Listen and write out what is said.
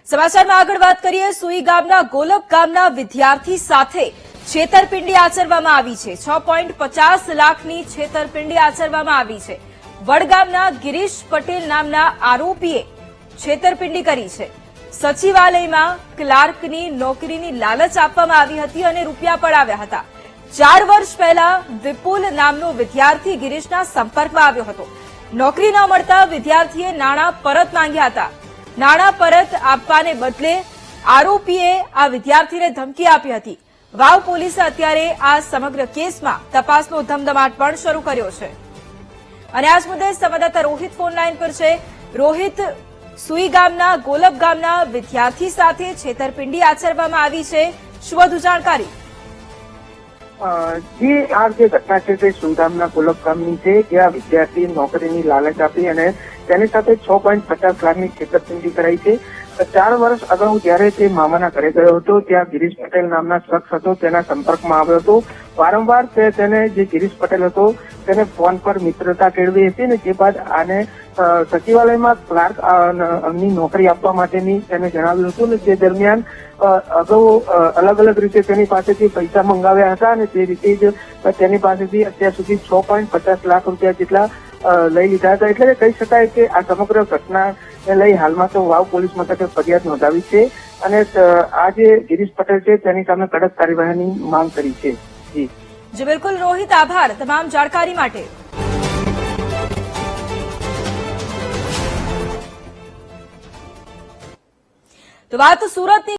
સમાચારમાં આગળ વાત કરીએ। સુઈ ગામના ગોલપ ગામના વિદ્યાર્થી સાથે છેતરપિંડી આચરવામાં આવી છે। 6.50 લાખની છેતરપિંડી આચરવામાં આવી છે। વડગામના ગિરીશ પટેલ નામના આરોપીએ છેતરપિંડી કરી છે। સચિવાલયમાં ક્લાર્કની નોકરીની લાલચ આપવામાં આવી હતી અને રૂપિયા પડાવ્યા હતા। 4 વર્ષ પહેલા વિપુલ નામનો વિદ્યાર્થી ગિરીશના સંપર્કમાં આવ્યો હતો। નોકરી ન મળતા વિદ્યાર્થીએ નાણાં પરત માંગ્યા હતા। નાણાં પરત આપવાને બદલે આરોપીએ આ વિદ્યાર્થીને ધમકી આપી હતી। વાવ પોલીસે અત્યારે આ સમગ્ર કેસમાં તપાસનો ધમધમાટ પણ શરૂ કર્યો છે। અને આ જ મુદ્દે સંવાદદાતા રોહિત ફોન લાઈન પર છે। રોહિત, સુઈ ગામના ગોલપ ગામના વિદ્યાર્થી સાથે છેતરપિંડી આચરવામાં આવી છે, શું વધુ જાણકારી? જે આ જે ઘટના છે તે સુઈ ગામના ગોલપ ગામની છે, જ્યાં વિદ્યાર્થી નોકરીની લાલચ આપી અને તેની સાથે 6.50 લાખની છેતરપિંડી કરાઈ છે। 4 વર્ષ અગાઉ જયારે તે મામાના ઘરે ગયો હતો, ત્યાં ગિરીશ પટેલ નામના શખ્સ હતો, તેના સંપર્કમાં આવ્યો હતો। વારંવાર તેને જે ગિરીશ પટેલ હતો તેને ફોન પર મિત્રતા કેળવી હતી અને જે બાદ આને સચિવાલયમાં ક્લાર્ક ની નોકરી આપવા માટેની તેને જણાવ્યું હતું અને તે દરમિયાન અગાઉ અલગ અલગ રીતે તેની પાસેથી પૈસા મંગાવ્યા હતા અને તે રીતે જ તેની પાસેથી અત્યાર સુધી 6.50 લાખ રૂપિયા જેટલા લઈ લીધા હતા। એટલે કહી શકાય કે આ સમગ્ર ઘટનાને લઈ હાલમાં તો વાવ પોલીસ મથકે ફરિયાદ નોંધાવી છે અને આ જે ગિરીશ પટેલ છે તેની સામે કડક કાર્યવાહીની માંગ કરી છે। જી બિલકુલ રોહિત, આભાર તમામ જાણકારી માટે। તો વાત સુરતની